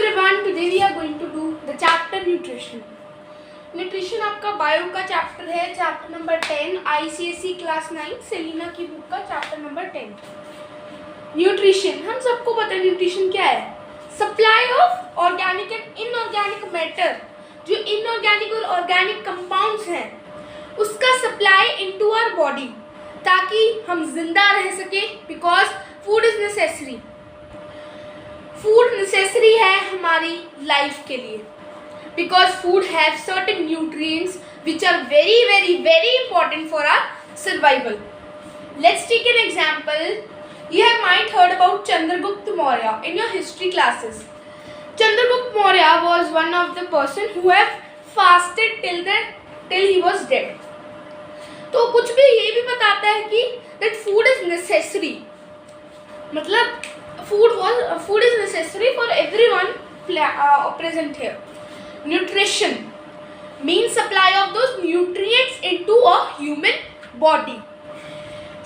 everyone, today we are going to do the chapter nutrition. Nutrition आपका bio का chapter है, chapter number 10, ICSE class 9 Selina की book का chapter number 10। Nutrition, हम सबको पता है न्यूट्रिशन क्या है। Supply of organic and inorganic matter, जो इनऑर्गेनिक और ऑर्गेनिक कंपाउंड्स हैं उसका सप्लाई इनटू आवर बॉडी, ताकि हम जिंदा रह सके। Because food is necessary, food necessary है हमारी लाइफ के लिए। Because food have certain nutrients which are very very very important for our survival. Let's take an example. You have might heard about Chandragupta Maurya in your history classes. Chandragupta Maurya was one of the person who have fasted till he was dead. तो कुछ भी ये भी बताता है कि that food is necessary, मतलब food is necessary for everyone present here. Nutrition means supply of those nutrients into a human body.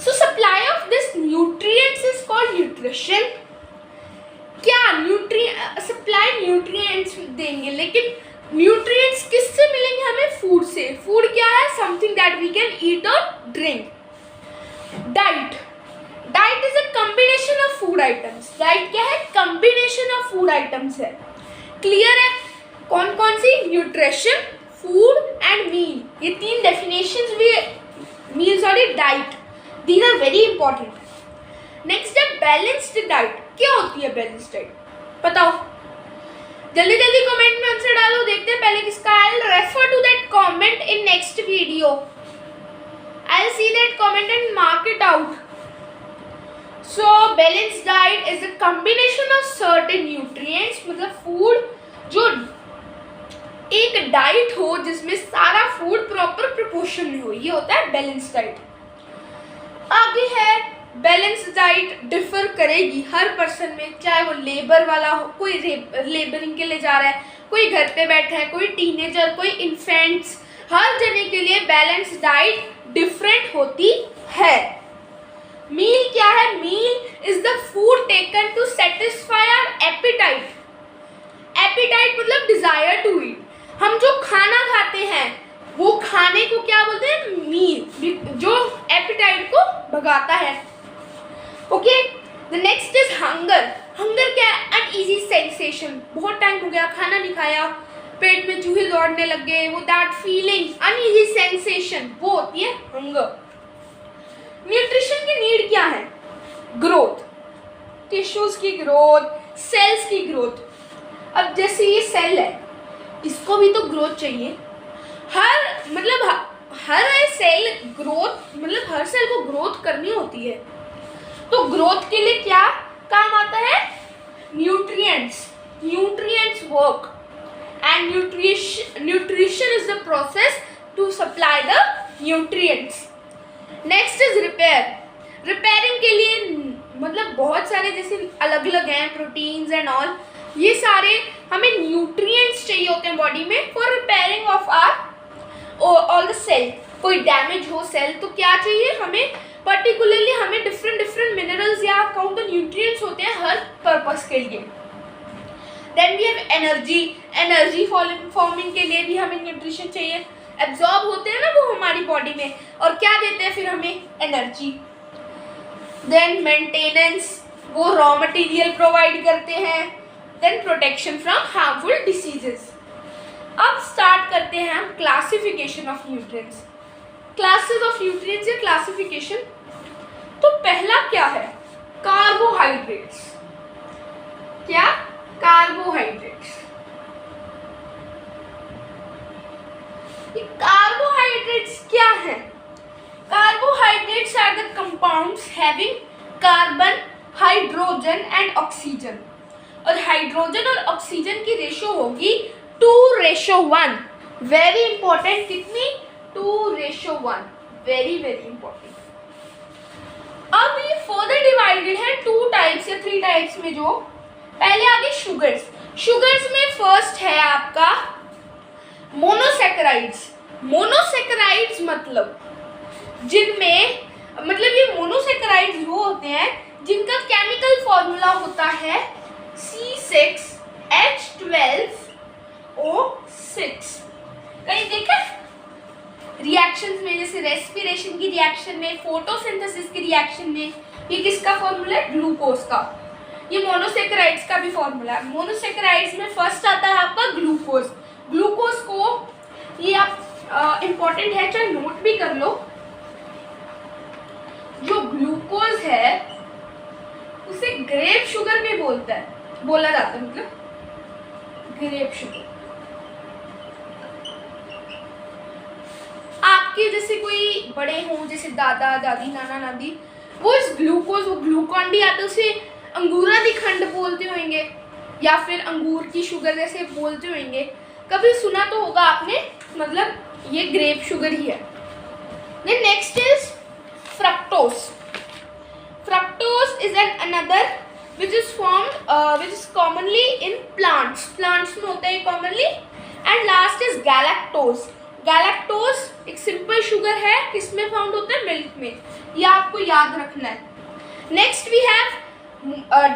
So supply of this nutrients is called nutrition. क्या सप्लाई न्यूट्रिएंट्स देंगे, लेकिन nutrients किससे मिलेंगे हमें? Food से। Food क्या है? Something that we can eat और drink. Diet, diet is a combination of food items. Diet क्या है? कॉम्बिनेशन ऑफ फूड आइटम्स है। क्लियर है? कौन कौन सी? न्यूट्रिशन, फूड एंड मील, ये तीन डेफिनेशंस भी meal sorry diet, these are very important. Next है balanced diet. क्या होती है balanced diet? बताओ जल्दी जल्दी कमेंट में आंसर डालो, देखते हैं पहले किसका। I'll refer to that comment in next video. I'll see that comment and mark it out. So balanced diet is a combination of certain nutrients, मतलब फूड जो एक डाइट हो जिसमें सारा फूड प्रॉपर प्रोपोर्शन में हो, ये होता है बैलेंस डाइट। आगे है बैलेंस डाइट डिफर करेगी हर पर्सन में, चाहे वो लेबर वाला हो, कोई लेबरिंग के लिए जा रहा है, कोई घर पे बैठा है, कोई टीनेजर, कोई इन्फेंट्स, हर जने के लिए बैलेंस डाइट डिफरेंट होती है। मील क्या है? Meal is the food taken to satisfy our appetite. Appetite मतलब डिजायर टू ईट। हम जो खाना खाते हैं वो खाने को क्या बोलते हैं? मील, जो एपेटाइट को भगाता है। Okay, the next is hunger. Hunger क्या है? अनईजी सेंसेशन, बहुत टाइम हो गया खाना नहीं खाया, पेट में चूहे दौड़ने लग गए, वो दैट फीलिंग, अनईजी सेंसेशन, वो होती है हंगर। न्यूट्रिशन की नीड क्या है? ग्रोथ, टिश्यूज की ग्रोथ, सेल्स की ग्रोथ। अब जैसे ये सेल है, इसको भी तो ग्रोथ चाहिए। हर सेल ग्रोथ, मतलब हर सेल को ग्रोथ करनी होती है, तो ग्रोथ के लिए क्या काम आता है? Nutrients. Nutrients work and nutrition is the process to supply the nutrients. Next is repair. Repairing के लिए मतलब बहुत सारे जैसे अलग अलग हैं, प्रोटीन्स एंड ऑल, ये सारे हमें न्यूट्रिएंट्स चाहिए होते हैं बॉडी में for repairing of our all the cell. कोई डैमेज हो सेल तो क्या चाहिए हमें? पर्टिकुलरली हमें डिफरेंट मिनरल्स या काउंटर न्यूट्रिएंट्स होते हैं हर पर्पस के लिए। Then we have energy. Energy forming के लिए भी हमें न्यूट्रिशन चाहिए। एब्जॉर्ब होते हैं ना वो हमारी बॉडी में, और क्या देते हैं फिर हमें? एनर्जी। देन मेंटेनेंस, वो रॉ मटेरियल प्रोवाइड करते हैं। Then protection from harmful diseases. अब स्टार्ट करते हैं हम classification of nutrients. Classes of nutrients या क्लासिफिकेशन। तो पहला क्या है? कार्बोहाइड्रेट्स। क्या? कार्बोहाइड्रेट्स। ये कार्बोहाइड्रेट्स क्या है? Carbohydrates are the compounds having carbon, hydrogen and oxygen. और हाइड्रोजन और ऑक्सीजन की रेशो होगी 2:1। Very important. कितनी? 2:1। Very very important. अब ये फर्दर डिवाइडेड है 2 टाइप्स या 3 टाइप्स में। जो पहले आगे शुगर्स। शुगर्स में फर्स्ट है आपका मोनोसैकेराइड्स। मोनोसैकेराइड्स मतलब जिनमें, मतलब ये मोनोसैकेराइड्स वो होते हैं जिनका केमिकल फॉर्मूला होता है C6 H12O6। कहीं देखा रिएक्शंस में, जैसे रेस्पिरेशन की रिएक्शन में, फोटोसिंथेसिस की रिएक्शन में, ये किसका फॉर्मूला है? ग्लूकोज का। ये मोनोसेकेराइड्स का भी फॉर्मूला है। मोनोसेकेराइड्स में फर्स्ट आता है आपका ग्लूकोज। ग्लूकोज को, ये आप इम्पोर्टेंट है, चाहे नोट भी कर लो, जो ग्लूकोज है उसे ग्रेप शुगर भी बोला जाता है, मतलब ग्रेप शुगर। आपके जैसे कोई बड़े हों, जैसे दादा दादी, नाना नानी, वो इस ग्लूकोज, वो ग्लूकॉन डी आता है, उसे अंगूरा दी खंड बोलते होंगे, या फिर अंगूर की शुगर जैसे बोलते होंगे। कभी सुना तो होगा आपने, मतलब ये ग्रेप शुगर ही है। Then next is fructose. Fructose is an another which is commonly in plants में होता है commonly। and last is galactose। galactose एक सिंपल शुगर है, किसमें फाउंड होता है? मिल्क में। ये आपको याद रखना है। नेक्स्ट वी हैव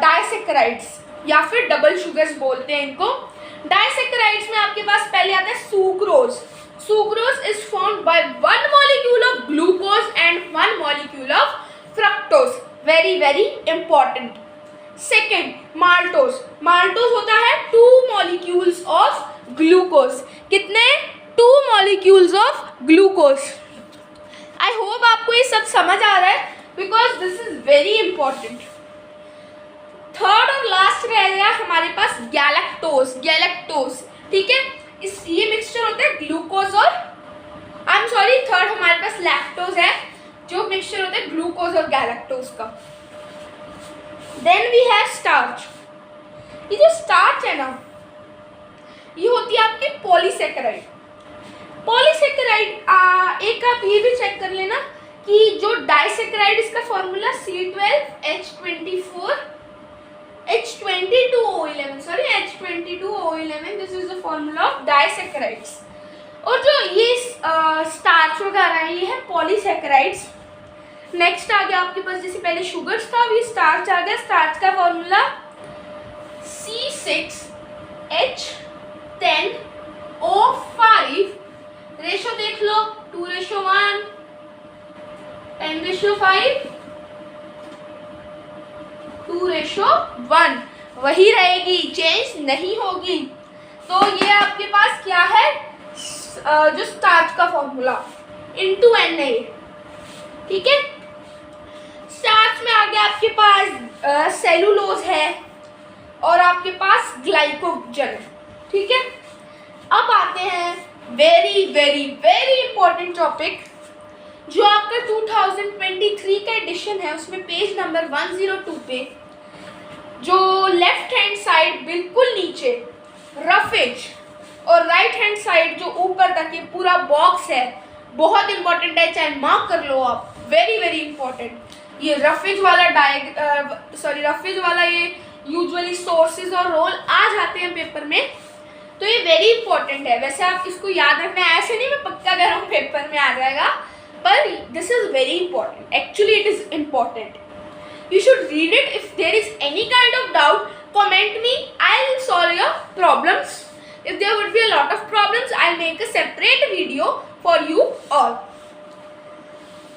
डाइसेक्राइड्स, या फिर डबल शुगर्स बोलते हैं इनको। डाइसेक्राइड्स में आपके पास पहले आता है sucrose. Sucrose is found by 1 molecule of glucose and 1 molecule of fructose। Very very important. Second maltose. Maltose होता है 2 molecules of glucose। कितने? 2 molecules of glucose। I hope आपको ये सब समझ आ रहा है, because this is very important. Third और लास्ट रह गया हमारे पास गैलेक्टोज। गैलेक्टोज, ठीक है, ये मिक्सचर होता है ग्लूकोज और, आई एम सॉरी, थर्ड हमारे पास लैक्टोज है, जो मिक्सचर होता है ग्लूकोज और गैलेक्टोज का। Then we have starch. ये जो स्टार्च है ना, ये होती है आपकी पॉलीसेकेराइड। पॉलीसेकेराइड, एक आप ये भी चेक कर लेना कि जो डाइसेकेराइड, इसका formula H22O11, sorry H22O11, this is the formula of disaccharides. और जो ये स्टार्च वगैरह है, ये है पॉलीसेकेराइड्स। नेक्स्ट आ गया आपके पास, जैसे पहले शुगर्स था, अभी स्टार्च आ गया। स्टार्च का फॉर्मूला C6H10O5। रेशो देख लो, 2:1, 10:5, 2:1, वही रहेगी, चेंज नहीं होगी। तो ये आपके पास क्या है, जो स्टार्च का फॉर्मूला इनटू Na, ठीक है। स्टार्च में आ गया आपके पास सेलुलोज है, और आपके पास ग्लाइकोजन, ठीक है। अब आते हैं very very very important topic, जो आपका 2023 का एडिशन है, उसमें पेज नंबर 102 पे जो लेफ्ट हैंड साइड बिल्कुल नीचे रफेज, और राइट हैंड साइड जो ऊपर तक ये पूरा बॉक्स है, बहुत इंपॉर्टेंट है, चाहे मार्क कर लो आप, वेरी वेरी इंपॉर्टेंट। ये रफेज वाला ये यूजुअली सोर्सेज और रोल आ जाते हैं पेपर में, तो ये वेरी इंपॉर्टेंट है। वैसे आप इसको याद रखना है, ऐसे नहीं मैं पक्का कह रहा हूँ पेपर में आ जाएगा, पर this is very important, actually it is important. You should read it. If there is any kind of doubt, comment me. I'll solve your problems. If there would be a lot of problems, I'll make a separate video for you all.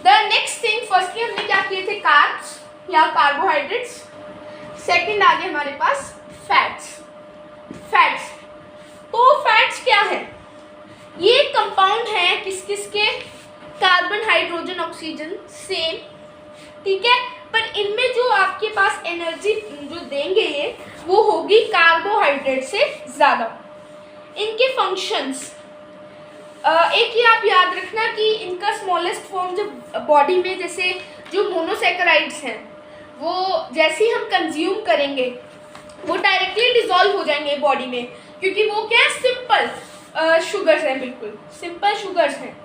The next thing, firstly हमने क्या किए थे, carbs या carbohydrates. Second आ गए हमारे पास fats. Fats. तो fats क्या है? ये कंपाउंड है किस किस के, कार्बन, हाइड्रोजन, ऑक्सीजन, सेम, ठीक है। पर इनमें जो आपके पास एनर्जी जो देंगे ये, वो होगी कार्बोहाइड्रेट से ज़्यादा। इनके फंक्शंस, एक ही आप याद रखना कि इनका स्मॉलेस्ट फॉर्म जो बॉडी में, जैसे जो मोनोसेकेराइड्स हैं, वो जैसे ही हम कंज्यूम करेंगे वो डायरेक्टली डिसॉल्व हो जाएंगे बॉडी में, क्योंकि वो क्या है, सिंपल शुगर्स हैं, बिल्कुल सिंपल शुगर्स हैं।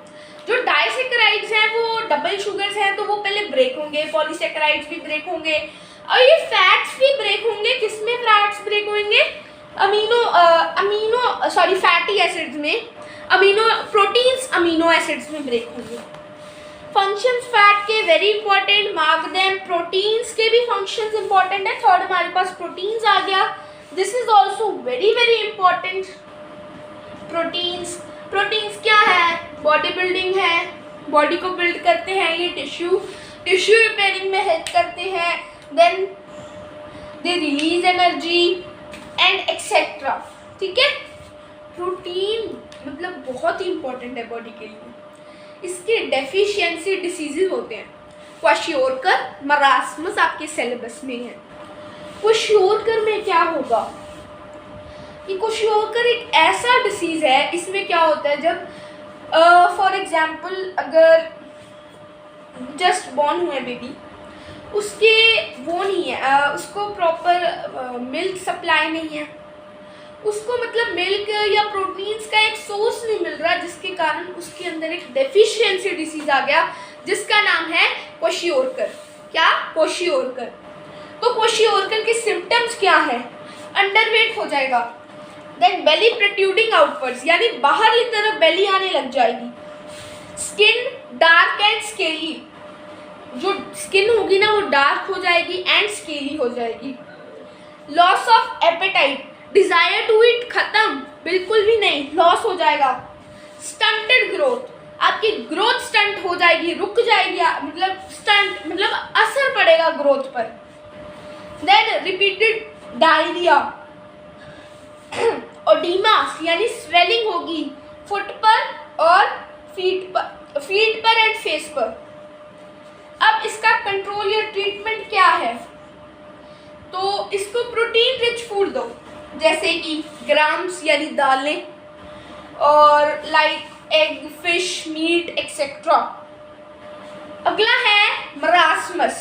जो डाइसेकेराइड्स हैं वो डबल शुगर्स हैं, तो वो पहले ब्रेक होंगे, पॉलीसेकेराइड्स भी ब्रेक होंगे, और ये फैट्स भी ब्रेक होंगे। किसमें फैट्स ब्रेक होंगे? फैटी एसिड्स में, प्रोटीन्स अमीनो एसिड्स में ब्रेक होंगे। फंक्शंस फैट के very important, mark them. Proteins के भी फंक्शंस इंपॉर्टेंट है। थर्ड हमारे पास प्रोटीन्स आ गया। This is also very very important. Proteins. Proteins क्या है? बॉडी बिल्डिंग है, बॉडी को बिल्ड करते हैं. ये टिश्यू रिपेयरिंग में हेल्प करते हैं. Then they release energy and etcetera. ठीक है. प्रोटीन मतलब बहुत ही इंपॉर्टेंट है बॉडी के लिए. इसके डेफिशिएंसी डिसीजेज होते हैं. क्वाशियोरकर, मरास्मस आपके सिलेबस में है. क्वाशियोरकर में क्या होगा? ये क्वाशियोरकर एक ऐसा डिसीज है, इसमें क्या होता है जब फॉर एग्जांपल अगर जस्ट बॉर्न हुए बेबी, उसके वो नहीं है, उसको प्रॉपर मिल्क सप्लाई नहीं है, उसको मतलब मिल्क या प्रोटीन्स का एक सोर्स नहीं मिल रहा, जिसके कारण उसके अंदर एक डेफिशिएंसी डिसीज आ गया जिसका नाम है क्वाशियोरकर. क्या? क्वाशियोरकर. तो क्वाशियोरकर के सिम्टम्स क्या है? अंडरवेट हो जाएगा. देन बेली प्रोट्रूडिंग आउटवर्ड्स, यानी बाहरली तरफ बेली आने लग जाएगी. स्किन डार्क एंड स्केली, जो स्किन होगी ना वो डार्क हो जाएगी एंड स्केली हो जाएगी. Loss of appetite, desire to eat खत्म, बिल्कुल भी नहीं, लॉस हो जाएगा. स्टंटेड ग्रोथ, आपकी ग्रोथ स्टंट हो जाएगी, रुक जाएगी, मतलब स्टंट मतलब असर पड़ेगा ग्रोथ पर. देन रिपीटेड डायरिया, ओडीमा यानी स्वेलिंग होगी फुट पर और फीट पर एंड फेस पर. अब इसका कंट्रोल या ट्रीटमेंट क्या है? तो इसको प्रोटीन रिच फूड दो, जैसे कि ग्राम्स यानी दालें, और like egg, fish, meat etcetera. अगला है marasmus.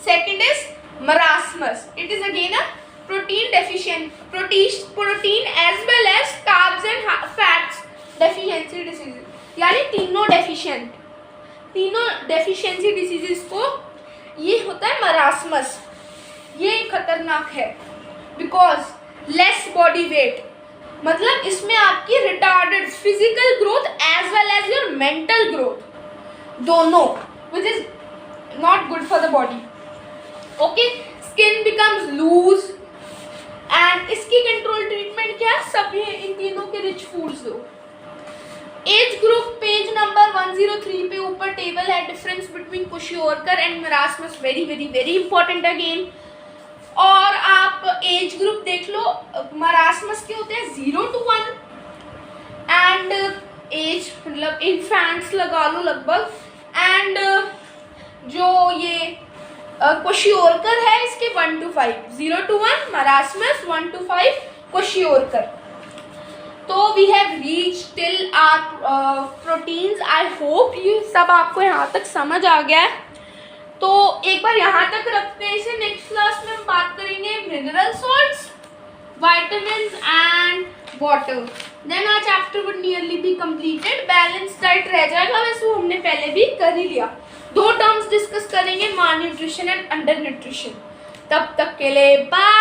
Second is marasmus. It is again a protein deficient, protein as well as carbs and fats deficiency disease, यानी तीनों डेफिशिएंसी डिसीजेस को ये होता है मरास्मस. ये खतरनाक है बिकॉज लेस बॉडी वेट, मतलब इसमें आपकी retarded physical growth as well as your mental growth दोनों, which is not good for the body. Okay. Skin becomes loose. And इसकी कंट्रोल ट्रीटमेंट क्या है? सभी इन तीनों के रिच फूड्स दो. एज ग्रुप पेज नंबर 103 पे ऊपर टेबल है, difference between kwashiorkor and marasmus, very very very important again. और आप एज ग्रुप देख लो, मरास्मस के होते हैं 0 to 1 एंड एज मतलब इन्फेंट्स लगा लो लगभग. एंड जो ये क्वाशियोरकर है इसके 1 to 5, 0 to 1 marasmus, 1 to 5 kwashiorkor. तो we have reach till our proteins. I hope ये सब आपको यहाँ तक समझ आ गया है. तो एक बार यहाँ तक रखते हैं इसे. नेक्स्ट क्लास में हम बात करेंगे mineral salts, vitamins and water. Then our chapter would nearly be completed. Balance diet रह जाएगा, वैसे वो हमने पहले भी कर ही लिया. 2 टर्म्स डिस्कस करेंगे, माल न्यूट्रिशन एंड अंडर न्यूट्रिशन. तब तक के लिए बाय.